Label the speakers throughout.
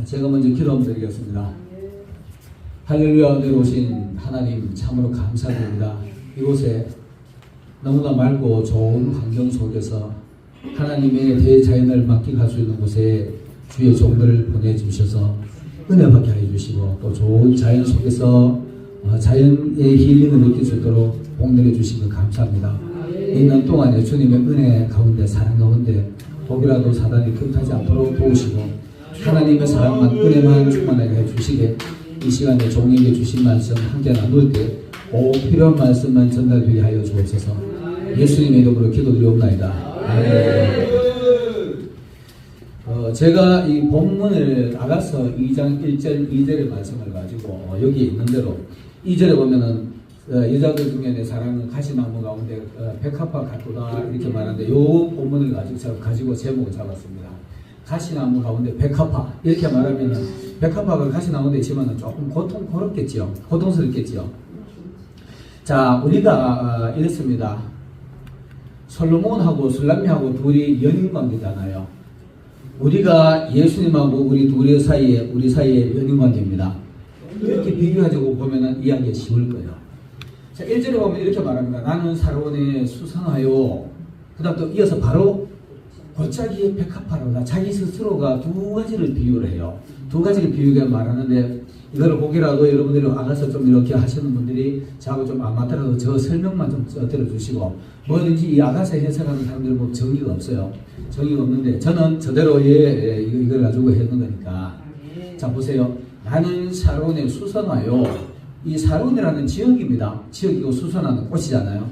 Speaker 1: 제가 먼저 기도 드리겠습니다. 할렐루야, 내려오신 하나님 참으로 감사드립니다. 이곳에 너무나 맑고 좋은 환경 속에서 하나님의 대자연을 만끽할 수 있는 곳에 주의 종들을 보내주셔서 은혜받게 해주시고 또 좋은 자연 속에서 자연의 힐링을 느낄 수 있도록 복내려 주신 것 감사합니다. 있는 동안에 주님의 은혜 가운데 사랑 가운데 독이라도 사단이 틈타지 않도록 도우시고 하나님의 사랑만 은혜만 충만하게 해주시게 이 시간에 종에게 주신 말씀 함께 나눌 때 꼭 필요한 말씀만 전달되게 하여 주옵소서. 예수님의 이름으로 기도드리옵나이다. 제가 이 본문을 아가서 2장 1절 2절의 말씀을 가지고 여기에 있는 대로 2절에 보면은 여자들 중에 내 사랑은 가시나무 가운데 백합화 같도다 이렇게 말하는데 이 본문을 가지고 제목을 잡았습니다. 가시나무 가운데 백합화 이렇게 말하면은 백합화가 가시나무인데 있지만은 조금 고통스럽겠지요. 자, 우리가 이렇습니다. 솔로몬하고 술람미하고 둘이 연인관계잖아요. 우리가 예수님하고 우리 사이에 연인관계입니다. 이렇게 비교하자고 보면은 이야기가 쉬울 거예요. 자, 1절에 보면 이렇게 말합니다. 나는 사로원에 수상하여 그 다음 또 이어서 바로 골짜기의 백합화로다. 자기 스스로가 두 가지를 비유를 해요. 두 가지를 비유해 말하는데 이거를 보기라도 여러분들이 아가서 좀 이렇게 하시는 분들이 저하고 좀 안 맞더라도 저 설명만 좀 들어주시고 뭐든지 이 아가서 해석하는 사람들은 뭐 정의가 없어요. 정의가 없는데 저는 저대로 이걸 가지고 했는 거니까. 자, 보세요. 나는 사로원에 수선하여 이 사로원이라는 지역입니다. 지역이고 수선하는 꽃이잖아요.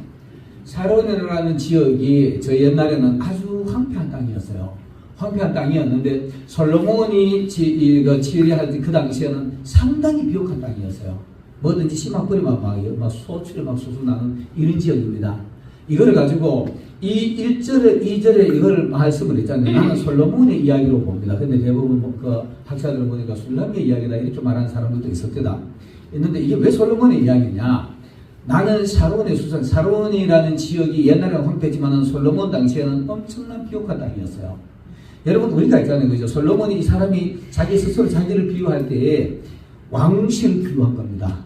Speaker 1: 사로원이라는 지역이 저 옛날에는 아주 황폐한 땅이었어요. 황폐한 땅이었는데 솔로몬이 치리할 때 그 당시에는 상당히 비옥한 땅이었어요. 뭐든지 씨막 뿌리면 막 소출이 막 수수 나는 이런 지역입니다. 이걸 가지고 이 1절에 2절에 이걸 말씀을 했잖아요. 나는 솔로몬의 이야기로 봅니다. 근데 대부분 그 학자들을 보니까 술람미의 이야기다 이렇게 말하는 사람들도 있을 때다. 있는데 이게 왜 솔로몬의 이야기냐? 나는 사로원의 수산, 사로원이라는 지역이 옛날에는 황폐지만은 솔로몬 당시에는 엄청난 비옥한 땅이었어요. 여러분 우리가 있잖아요. 그죠? 솔로몬이 이 사람이 자기 스스로 자기를 비유할 때에 왕실을 비유한 겁니다.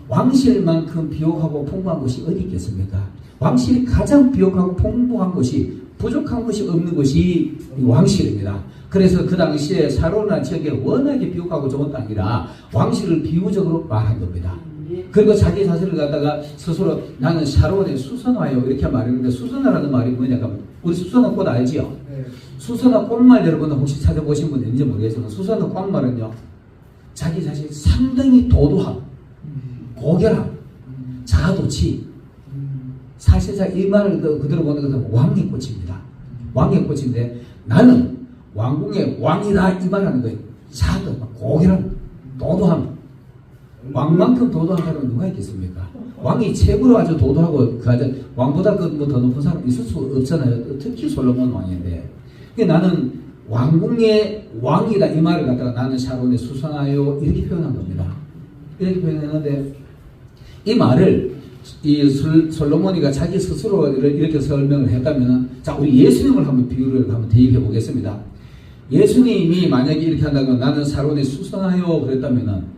Speaker 1: 왕실만큼 비옥하고 풍부한 곳이 어디 있겠습니까? 왕실이 가장 비옥하고 풍부한 곳이 부족한 것이 없는 것이 왕실입니다. 그래서 그 당시에 사로나 지역에 워낙에 비옥하고 좋은 땅이라 왕실을 비유적으로 말한 겁니다. 그리고 자기 자신을 갖다가 스스로 나는 샤론에 수선화요 이렇게 말했는데 수선화라는 말이 뭐냐면 우리 수선화 꽃 알지요? 네. 수선화 꽃말 여러분은 혹시 찾아보신 분 있는지 모르겠지만 수선화 꽃말은요 자기 자신 상당히 도도함, 고결함, 자아도취 사실상 이 말을 그대로 보는 것은 왕의 꽃입니다. 왕의 꽃인데 나는 왕궁의 왕이다 이 말하는 거예요. 자아도 고결함, 도도함 왕만큼 도도한 사람은 누가 있겠습니까? 왕이 최고로 아주 도도하고 왕보다 더 높은 사람 있을 수 없잖아요. 특히 솔로몬 왕인데. 나는 왕궁의 왕이다 이 말을 갖다가 나는 샤론에 수선하여 이렇게 표현한 겁니다. 이렇게 표현했는데 이 말을 이 솔로몬이가 자기 스스로 이렇게 설명을 했다면은 자 우리 예수님을 한번 비유를 한번 대입해 보겠습니다. 예수님이 만약에 이렇게 한다면 나는 샤론에 수선하여 그랬다면은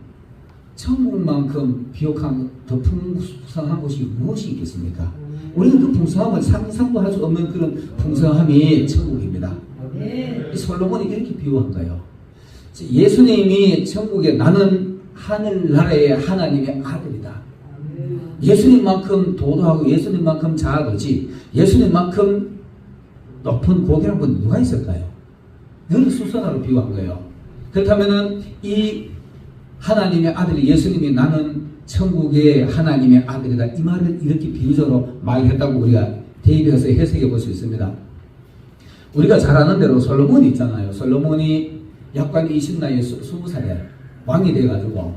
Speaker 1: 천국만큼 비옥한 더 풍성한 곳이 무엇이 있겠습니까? 우리는 그 풍성함을 상상도 할 수 없는 그런 풍성함이 천국입니다. 이 솔로몬이 이렇게 비유한 거예요. 예수님이 천국에 나는 하늘나라의 하나님의 아들이다. 예수님만큼 도도하고 예수님만큼 자아도지 예수님만큼 높은 고결한 분 누가 있을까요? 이걸 수선화로 비유한 거예요. 그렇다면은 이 하나님의 아들이 예수님이 나는 천국의 하나님의 아들이다 이 말을 이렇게 비유적으로 말했다고 우리가 대입해서 해석해 볼 수 있습니다. 우리가 잘 아는 대로 솔로몬이 있잖아요. 솔로몬이 약간 20나이에 20살에 왕이 돼가지고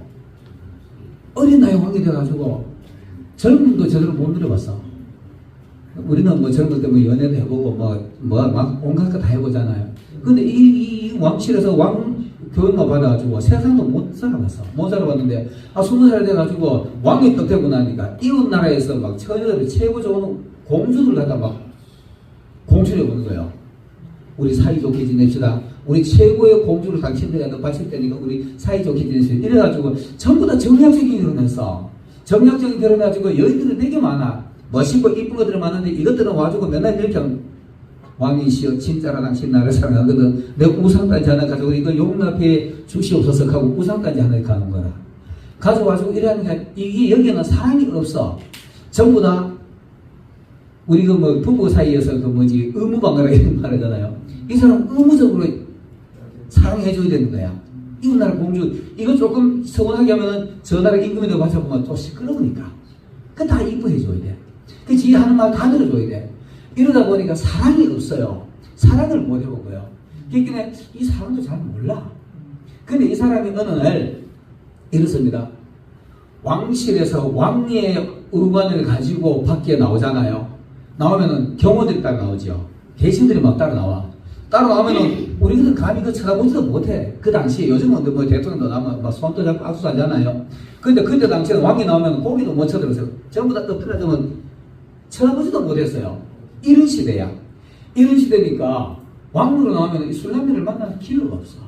Speaker 1: 어린 나이에 왕이 돼가지고 젊음도 제대로 못 누려봤어. 우리는 뭐 젊을 때 뭐 연애도 해보고 막 온갖 거 다 해보잖아요. 근데 이 왕실에서 교육만 받아가지고 세상도 못 살아봤어. 못 살아봤는데 20살 돼가지고 왕이 딱 되고 나니까 이웃 나라에서 막 처녀들이 최고 좋은 공주들 갖다 막 공주를 보는 거예요. 우리 사이좋게 지냅시다. 우리 최고의 공주를 당신들한테 바칠 테니까 우리 사이좋게 지냅시다. 이래가지고 전부 다 정략적인 결혼했어. 정략적인 결혼해가지고 여인들은 되게 많아. 멋있고 이쁜 것들은 많은데 이것들은 와주고 맨날 이렇게 왕이시여 진짜라 당신 나를 사랑하거든. 내가 우상까지 하나 가지고 이거 용납해 주시옵소서 하고 우상까지 하나 가는 거라. 가져와주고 이러니까 이게 여기는 사랑이 없어. 전부 다 우리 그 뭐 부부 사이에서 그 뭐지 의무방가라 이런 말 하잖아요. 이 사람 의무적으로 사랑해줘야 되는 거야. 이 나라 공주 이거 조금 서운하게 하면은 저 나라 임금에도 맞춰보면 또 시끄러우니까 그 다 이뻐해줘야 돼. 그 지 하는 말 다 들어줘야 돼. 이러다 보니까 사랑이 없어요. 사랑을 못 해본 거예요. 그러니까 이 사람도 잘 몰라. 근데 이 사람이 어느 날 이렇습니다. 왕실에서 왕의 의관을 가지고 밖에 나오잖아요. 나오면은 경호들이 따라 나오죠. 대신들이 막 따라 나와. 따라 나오면은 우리들은 감히 그 쳐다보지도 못해. 그 당시에 요즘은 뭐 대통령도 나면 막 손도 잡고 악수하잖아요. 근데 그때 당시에는 왕이 나오면 고기도 못 쳐들었어요. 전부 다 엎드려지면 쳐다보지도 못했어요. 이런 시대야. 이런 시대니까 왕으로 나오면 이 술람이를 만날 기회가 없어.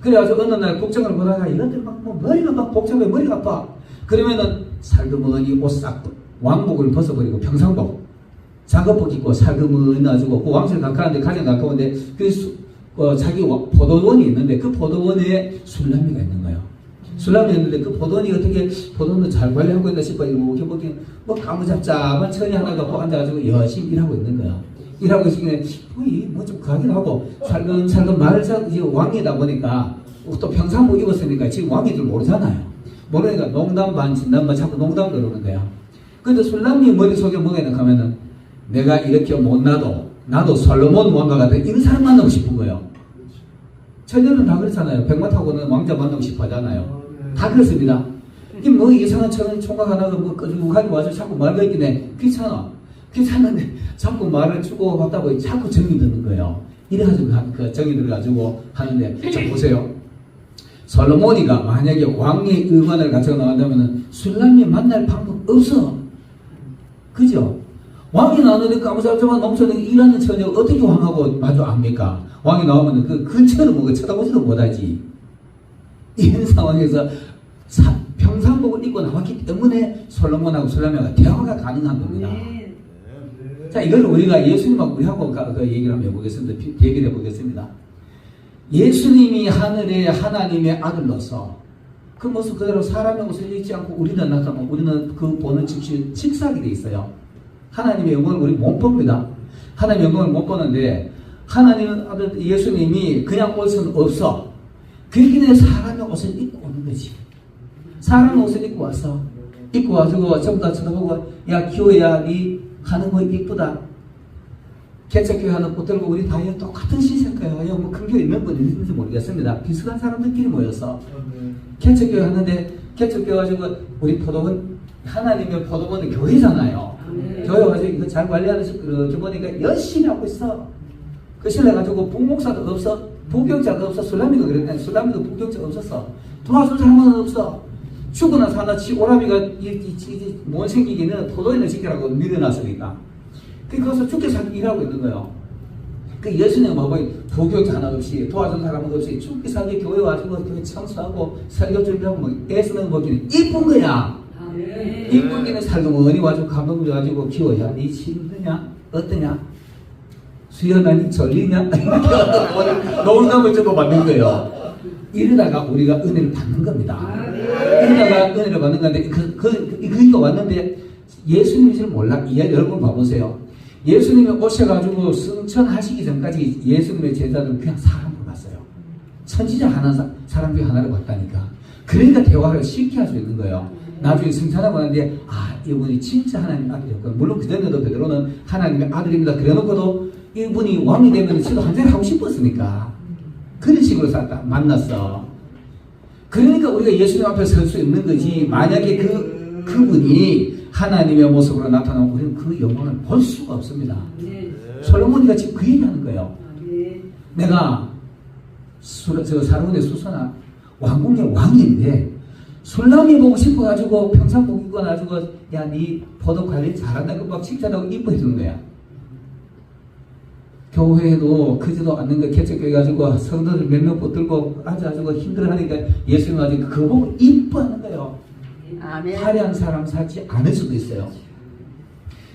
Speaker 1: 그래가지고 어느 날 국정을 보다가 이것들 막 뭐 머리가 막 복잡해 머리가 아파. 그러면은 살그머니 옷 싹 왕복을 벗어버리고 평상복 작업복 입고 살그머니 놔주고 그 왕실 가까운데 가장 가까운데 그 자기 포도원이 있는데 그 포도원에 술람이가 있는 거예요. 술람이 있는데 그 포도원이 어떻게 포도원을 잘 관리하고 있나 싶어 이렇게 보기엔 뭐 가무잡잡한 천이 하나 갖고 앉아가지고 열심히 일하고 있는 거예요. 일하고 있으면 뭐 좀 가긴 하고 살금살금 말을 왕이다 보니까 또 평상복 입었으니까 지금 왕인 줄 모르잖아요. 모르니까 농담 반 진담 반 자꾸 농담 그러는 거야. 근데 술람이 머릿속에 뭐가 있나 하면은 내가 이렇게 못나도 나도 솔로몬 왕과 같은 이런 사람 만나고 싶은 거예요. 천년은 다 그렇잖아요. 백마 타고는 왕자 만나고 싶어 하잖아요. 다 그렇습니다. 이 뭐 이상한 천은 총각 하나가 뭐 끄죽하게 와서 자꾸 말가 있긴 해. 귀찮아. 귀찮은데 자꾸 말을 주고 받다 보니 자꾸 정이 드는 거예요. 이래가지고 그 정이 들어가지고 하는데 자 보세요. 솔로몬이가 만약에 왕의 의관을 가지고 나간다면 술람이 만날 방법 없어. 그죠? 왕이 나오는데 까무잡잡한 농촌에 일하는 처녀 어떻게 왕하고 마주 압니까? 왕이 나오면 그 근처를 보고 쳐다보지도 못하지. 이런 상황에서 평상복을 입고 나왔기 때문에 솔로몬하고 술람이가 대화가 가능한 겁니다. 자, 이걸 우리가 예수님하고 우리하고 그 얘기를 한번 해보겠습니다. 얘기를 해보겠습니다. 예수님이 하늘의 하나님의 아들로서 그 모습 그대로 사람의 옷을 입지 않고 우리는 나타나면 우리는 그 보는 즉시 직사하게 돼 있어요. 하나님의 영광을 우리 못 봅니다. 하나님의 영광을 못 보는데 하나님 아들 예수님이 그냥 올 수는 없어. 그렇게 사람의 옷을 입고 오는 거지. 사람의 옷을 입고 왔어. 입고 와서 전부 다 쳐다보고 야 기호야 니 하는 거 이쁘다. 개척교회 하는 옷 들고 우리 다 똑같은 시선가요. 뭐 큰 교회 몇 번 있는지 모르겠습니다. 비슷한 사람들끼리 모여서 개척교회 하는데 개척교회 가지고 우리 포도원 하나님의 포도원은 교회잖아요. 교회 가지고 이거 잘 관리하는 그 보니까 열심히 하고 있어. 그 신뢰 가지고 북목사도 없어. 부경자도 없어. 술람이가 그랬더니 술람이도 부경자가 없었어. 도와줄 사람은 없어. 죽으나 사나 오라비가 못 생기기는 포도원을 지키라고 밀어놨으니까. 거기서 죽게 살기 일하고 있는 거예요. 그 예수님 봐봐 부교자 하나 없이 도와준 사람은 없이 죽게 살기 교회 와가지고 교회 청소하고 설교 준비하고 뭐 애쓰는 거기는 이쁜 거야. 이쁜 게는 살금머니 와가지고 감동 줘가지고 기워야 니 힘드냐 어떠냐 수연아 니 졸리냐 농담을 좀 받는 거예요. 이러다가 우리가 은혜를 받는 겁니다. 이러다가 은혜를 받는 건데 그거 왔는데 예수님이 잘 몰라. 이야기 여러분 봐보세요. 예수님이 오셔가지고 승천하시기 전까지 예수님의 제자들은 그냥 사람으로 봤어요. 선지자 하나, 사람 중에 하나를 봤다니까. 그러니까 대화를 쉽게 할 수 있는 거예요. 나중에 승천하고 나는데 이분이 진짜 하나님의 아들이었고 물론 그전에도 베드로는 하나님의 아들입니다. 그래놓고도 이분이 왕이 되면 저도 한잔 하고 싶었으니까 그런 식으로 살다 만났어. 그러니까 우리가 예수님 앞에 설 수 있는 거지. 만약에 그분이 하나님의 모습으로 나타나면 우리는 그 영광을 볼 수가 없습니다. 솔로몬이가 지금 그 얘기하는 거예요. 내가 사르몬의 수선아 왕궁의 왕인데 술람이 보고 싶어가지고 평상복 입고 나가지고 야 니 포도 관리 잘한다고 막 칭찬하고 이뻐해 주는 거야. 교회도 크지도 않는 거 개척교회 가지고 성도들 몇 명 붙들고 앉아가지고 힘들어하니까 예수님 아직 그거 보고 이뻐하는 거예요.
Speaker 2: 아멘.
Speaker 1: 화려한 사람 살지 않을 수도 있어요.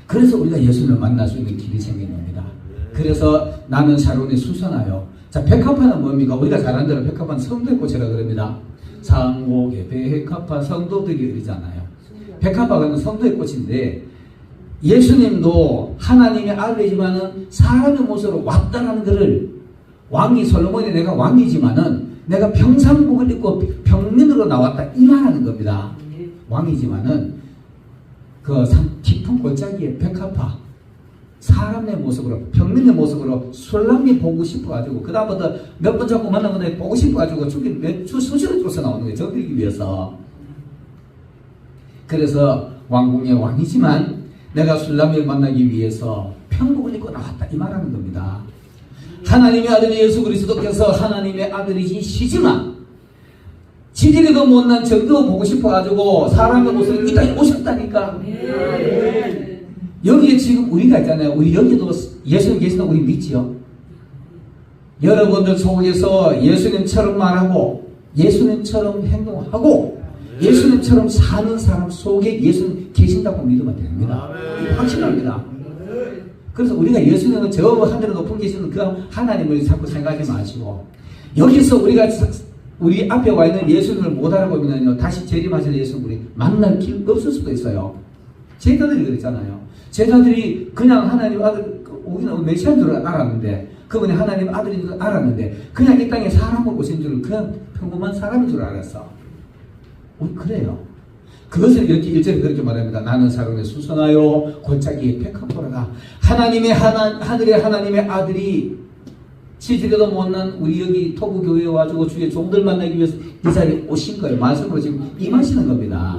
Speaker 1: 그래서 우리가 예수님을 만날 수 있는 길이 생긴 겁니다. 그래서 나는 샤론이 수선하여. 자, 백합화는 뭡니까? 우리가 잘 아는 대로 백합화는 성도의 꽃이라 그럽니다. 상옥의 백합화 성도들이 그러잖아요. 백합화는 성도의 꽃인데 예수님도 하나님의 아들이지만은 사람의 모습으로 왔다라는 것을 왕이 솔로몬이 내가 왕이지만은 내가 평상복을 입고 평민으로 나왔다 이 말하는 겁니다. 왕이지만은 그 깊은 골짜기에 백합화 사람의 모습으로 평민의 모습으로 술람이 보고 싶어가지고 그 다음부터 몇 번 자꾸 만나면 보고 싶어가지고 죽인 몇주 수시로 쫓아 나오는 거예요. 적들기 위해서. 그래서 왕궁의 왕이지만 내가 술람이를 만나기 위해서 평복을 입고 나왔다 이 말하는 겁니다. 하나님의 아들 예수 그리스도께서 하나님의 아들이시지만 지들이도 못난 정도 보고 싶어가지고 사람의 모습을 이 땅에 오셨다니까. 여기에 지금 우리가 있잖아요. 우리 여기도 예수님 계시다 우리 믿지요. 여러분들 속에서 예수님처럼 말하고 예수님처럼 행동하고 예수님처럼 사는 사람 속에 예수님 계신다고 믿으면 됩니다. 확실합니다. 그래서 우리가 예수님은 저 하늘에 높은 계시는 그 하나님을 자꾸 생각하지 마시고 여기서 우리가 우리 앞에 와 있는 예수님을 못 알아보면요 다시 재림하실 예수님 우리 만날 길 없을 수도 있어요. 제자들이 그랬잖아요. 제자들이 그냥 하나님 아들 우리는 메시아인 줄 알았는데 그분이 하나님 아들인 줄 알았는데 그냥 이 땅에 사람을 오신 줄 그냥 평범한 사람인 줄 알았어. 우리 그래요. 그것을 이렇게 일절에 그렇게 말합니다. 나는 사람의 수선하여 골짜기에 백합화라. 하늘의 하나님의 아들이 지지려도 못난 우리 여기 토부교회에 와가지고 주의 종들 만나기 위해서 이 자리에 오신 거예요. 말씀으로 지금 임하시는 겁니다.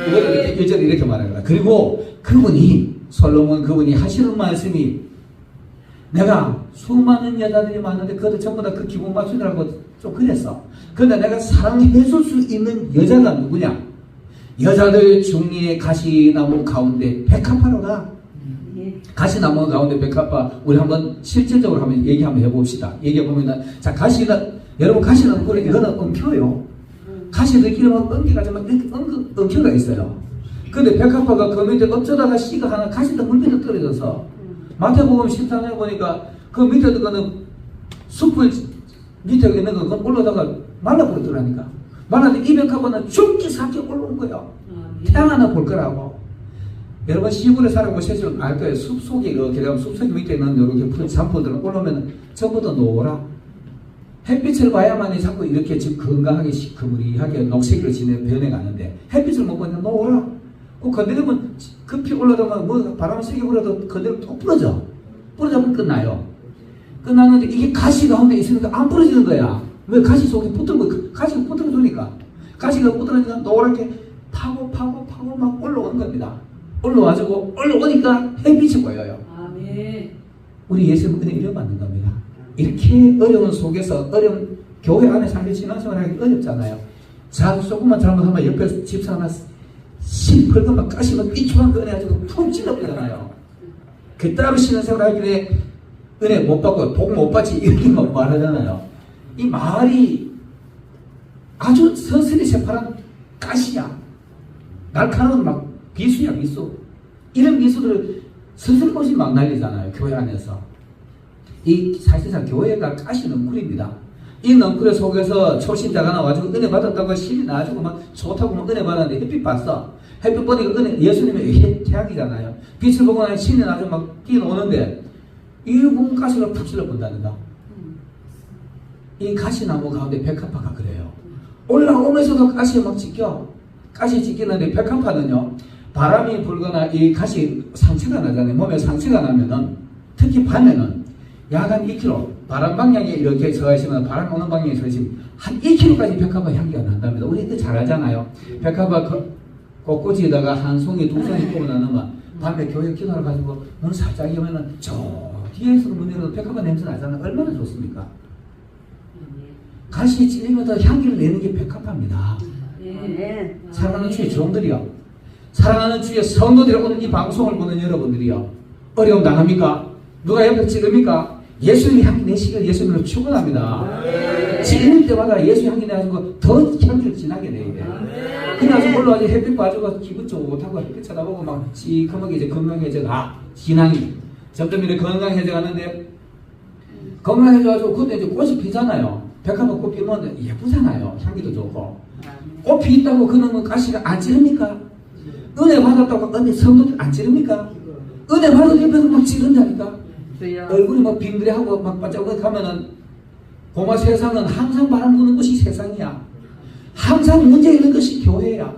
Speaker 1: 이걸 일절에 이렇게 말합니다. 그리고 그분이 솔로몬 그분이 하시는 말씀이 내가 수많은 여자들이 많은데 그것도 전부 다 그 기본 맞추느라고 좀 그랬어. 그런데 내가 사랑해줄 수 있는 여자가 누구냐? 여자들 중에 가시나무 가운데 백합화로다. 가시나무 가운데 백합화 우리 한번 실질적으로 한번 얘기 한번 해봅시다. 얘기해보면 자 여러분 가시는 꿀에 이거는 엉켜요. 가시들끼리 막 엉기가 좀 엉켜가 있어요. 근데 백합화가 그 밑에 어쩌다가 씨가 하나 가시도 물 밑에 떨어져서 마태복음 14장에 보니까 그 밑에 거는 숲을 밑에 있는 거 그건 올라다가 말라버리더라니까. 말라도 이 백합화는 죽기 살기 올라온 거예요. 태양 하나 볼 거라고. 여러분 시골에 살아보시면 알 거예요. 숲 속에 숲 속에 밑에 있는 이렇게 잔포들은 올라오면 전부 다 노라. 햇빛을 봐야만이 자꾸 이렇게 지금 건강하게 시커머리하게 녹색으로 변해가는데 햇빛을 못 보니까 노라. 그 건드리면 급히 올라가면 뭐 바람 세게 불어도 건드리면 또 부러져. 부러지면 끝나요. 끝났는데 이게 가시 가운데 있으니까 안 부러지는 거야. 왜? 가시 속에 붙은 거, 가시가 붙은 거니까. 가시가 붙으니까 노랗게 파고 막 올라오는 겁니다. 올라와가지고 올라오니까 햇빛이 보여요.
Speaker 2: 아멘.
Speaker 1: 우리 예수님은 은혜 이래 받는 겁니다. 이렇게 어려운 속에서 어려운 교회 안에 살기 신앙생활하기 어렵잖아요. 자, 조금만 잘못하면 옆에 집사 하나 심펄건 막 가시 막 삐죽한 거 은혜 가지고 푹 찔러버리잖아요. 그 따로 신앙생활 하길래 은혜 못 받고 복 못 받지 이렇게 막 말하잖아요. 이 말이 아주 서슬이 새파란 가시야. 날카로운 막 비수야 비수. 이런 비수들을 서슬것이 막 날리잖아요. 교회 안에서. 이 사실상 교회가 가시 넝쿨입니다. 이 넝쿨의 속에서 초신자가 나와가지고 은혜 받았다고 신이 나가지고 막 좋다고 막 은혜 받았는데 햇빛 봤어. 햇빛 보니까 은혜 예수님의 태양이잖아요. 빛을 보고 나니 신이 나가지고 막 뛰어오는데 이 가시가 푹 찔러본다는가. 이 가시나무 가운데 백합화가 그래요. 올라오면서도 가시에 막 찢겨. 가시 찢기는데 백합화는요. 바람이 불거나 이 가시 상처가 나잖아요. 몸에 상처가 나면은 특히 밤에는 야간 2km 바람 방향에 이렇게 서 있으면 바람 오는 방향에 서 있으면 한 2km까지 백합화 향기가 난답니다. 우리 그 잘 알잖아요. 백합화 곳곳에다가 한 송이 두 송이 뽑아 나누면 밤에 교회 기도하러 가지고 문 살짝 열면은 저 뒤에서 문 열어도 백합화 냄새 나잖아요. 얼마나 좋습니까? 가시에 찔리면서 향기를 내는 게 백합화입니다. 사랑하는 주의 종들이요. 사랑하는 주의 성도들이 오늘 이 방송을 보는 여러분들이요. 어려움 당합니까? 누가 옆에 찌릅니까? 예수님 향기 내시길 예수님으로 축원합니다. 찔릴 때마다 예수 향기 내가지고 더 향기를 진하게 내야 돼. 그래가지고 올라와서 햇빛 봐주고 기분 좋다고 햇빛 쳐다보고 막 시커멓게 이제 건강해져 가. 진앙이 점점 이렇게 건강해져 가는데 건강해져가지고 그때 이제 꽃이 피잖아요. 백합화 꽃 피면 예쁘잖아요. 향기도 좋고. 꽃이 있다고 그놈은 가시가 안 찌릅니까? 은혜 받았다고 은혜 성도들 안 찌릅니까? 은혜 받은 옆에서 막 찌른다니까. 얼굴이 막 빙그레하고 막 반짝반짝 하면은 고마 세상은 항상 바람 부는 것이 세상이야. 항상 문제 있는 것이 교회야.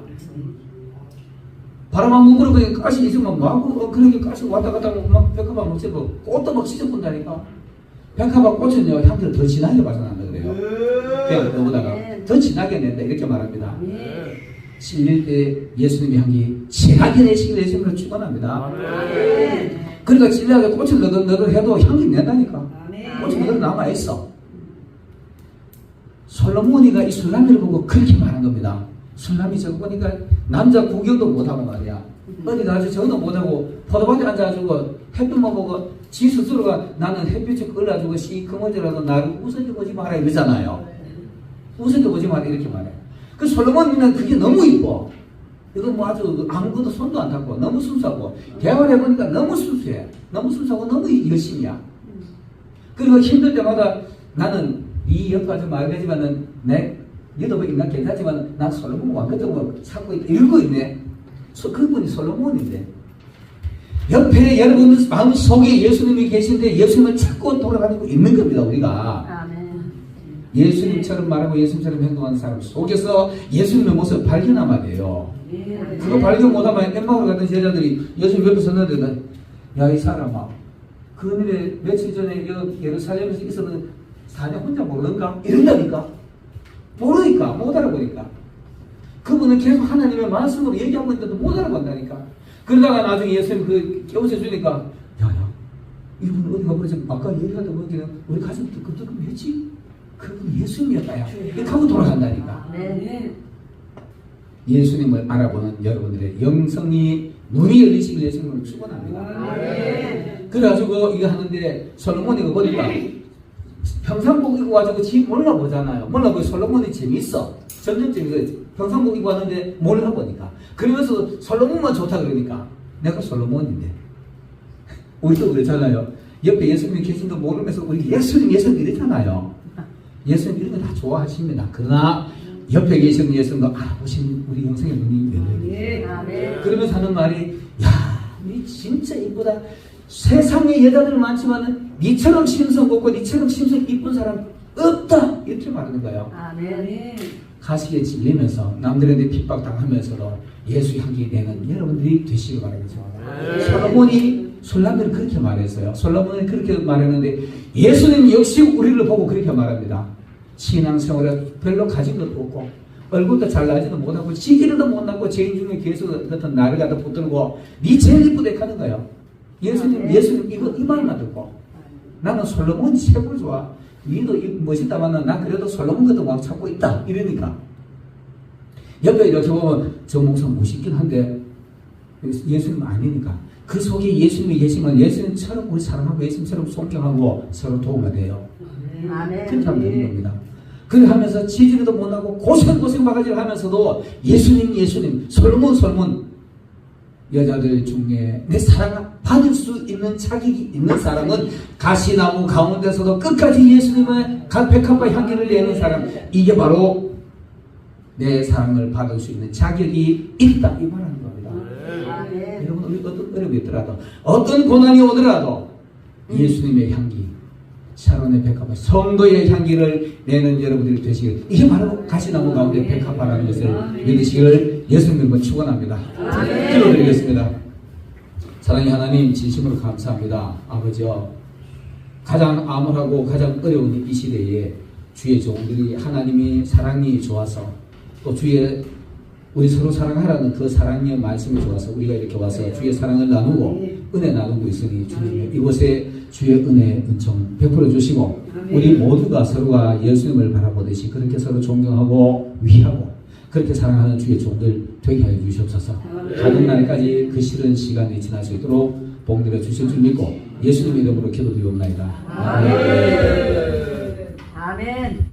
Speaker 1: 바람 한 번 불어보니까 가시 있으면 막 그렇게 가시 왔다 갔다 하고 막 백합화 못 찌고 꽃도 막 찢어본다니까. 백합화 꽃은요 향기를 더 진하게 발산한다 그래요. 그냥 너보다가 더 진하게 낸다 이렇게 말합니다. 찔릴 때 예수님의 향기 진하게 내시길 예수님으로 축원합니다. 그러니까 찔려서 꽃을 너덜너덜 해도 향기 낸다니까. 꽃이 너덜 남아있어. 솔로몬이가 이 술라미를 보고 그렇게 말한 겁니다. 술라미 저거 보니까 남자 구경도 못하고 말이야. 어디 가서 저도 못하고 포도밭에 앉아가지고 햇빛만 보고 지 스스로가 나는 햇빛에 끌어가지고 시커먼지라도 나를 웃어보지 마라 이러잖아요. 웃어보지 마라 이렇게 말해. 그 솔로몬이는 그게 너무 이뻐. 이거 뭐 아주 아무것도 손도 안 닿고 너무 순수하고 대화를 해보니까 너무 순수해. 너무 순수하고 너무 열심이야. 그리고 힘들 때마다 나는 이 역까지 말하지만은 너도 뭐 인간 괜찮지만 난 솔로몬 왕같은 거 찾고 있다. 읽고 있네. 그분이 솔로몬인데 옆에 여러분 마음속에 예수님이 계신데 예수님을 찾고 돌아다니고 있는 겁니다. 우리가 예수님처럼 말하고 예수님처럼 행동하는 사람 속에서 예수님의 모습을 발견하면 돼요. 그거 발견 못하면 엠마오로 갔던 제자들이 예수님 옆에 섰는데 야 이 사람아 그늘에 며칠 전에 예루살렘에서 있었는 사냐 혼자 모르는가? 이런다니까. 모르니까 못 알아보니까. 그분은 계속 하나님의 말씀으로 얘기하고 있는데도 못 알아본다니까. 그러다가 나중에 예수님 그 깨우쳐 주니까 야야 이분 어디 가버리지 아까 얘기하다 보니까 우리 가슴부터 끔찍끔했지? 그분 예수님이었다 야 이렇게 하고 돌아간다니까. 예수님을 알아보는 여러분들의 영성이 눈이 열리시길 예수님을 축원합니다. 그래가지고 이거 하는데 솔로몬이가 보니까 평상복 입고 와가지고 지 몰라보잖아요. 몰라보니 솔로몬이 재밌어. 점점 재밌어. 평상복 입고 왔는데 몰라보니까. 그러면서 솔로몬만 좋다 그러니까 내가 솔로몬인데. 우리도 그렇잖아요. 옆에 예수님이 계신도 모르면서 우리 예수님 이러잖아요. 예수님 이런 거 다 좋아하십니다. 그러나 옆에 계시는 예수님도 알아보신 우리 영성의 눈이 열려요. 그러면서 하는 말이 야, 니 진짜 이쁘다. 세상에 여자들 많지만 니처럼 심성 곱고 니처럼 심성 이쁜 사람 없다. 이렇게 말하는 거예요. 가시에 찔리면서 남들한테 핍박당하면서도 예수 향기 내는 여러분들이 되시길 바랍니다. 솔로몬이 술람미를 그렇게 말했어요. 솔로몬이 그렇게 말했는데 예수님 역시 우리를 보고 그렇게 말합니다. 신앙생활에 별로 가진 것도 없고 얼굴도 잘 나지도 못하고 시기도 못 나고 죄인 중에 예수 같은 나를 갖다 붙들고 니 제일 이쁘다 하는 거예요. 예수님 이 말만 듣고 나는 솔로몬이 최고 좋아. 니도 멋있다마는 난 그래도 솔로몬 같은 왕 찾고 있다. 이러니까 옆에 이렇게 보면 저 목사 멋있긴 한데 예수님 아니니까 그 속에 예수님이 계시면 예수님처럼 우리 사랑하고 예수님처럼 존경하고 서로 도움이 돼요. 그렇게 하면 되는 겁니다. 그래 하면서 지지도 못하고 고생 바가지를 하면서도 예수님 솔로몬 여자들 중에 내 사랑을 받을 수 있는 자격이 있는 사람은 가시나무 가운데서도 끝까지 예수님의 백합과 향기를 내는 사람, 이게 바로 내 사랑을 받을 수 있는 자격이 있다 이 말하는 겁니다. 여러분 우리 어떤 어려움이 있더라도 어떤 고난이 오더라도 예수님의 향기, 샤론의 백합화, 성도의 향기를 내는 여러분들이 되시길, 이게 바로 가시나무 가운데 백합화라는 것을 믿으시기를 예수님을 축원합니다. 기도드리겠습니다. 사랑의 하나님, 진심으로 감사합니다. 아버지여, 가장 암울하고 가장 어려운 이 시대에 주의 종들이 하나님이 사랑이 좋아서 또 주의 우리 서로 사랑하라는 그 사랑의 말씀이 좋아서 우리가 이렇게 와서 주의 사랑을 나누고 은혜 나누고 있으니 주님 이곳에 주의 은혜 은총 베풀어 주시고 우리 모두가 서로가 예수님을 바라보듯이 그렇게 서로 존경하고 위하고 그렇게 사랑하는 주의 종들 되게 하여 주시옵소서. 가는 날까지 그 싫은 시간이 지날 수 있도록 복 누려 주실 줄 믿고 예수님 이름으로 기도드리옵나이다.
Speaker 2: 아멘.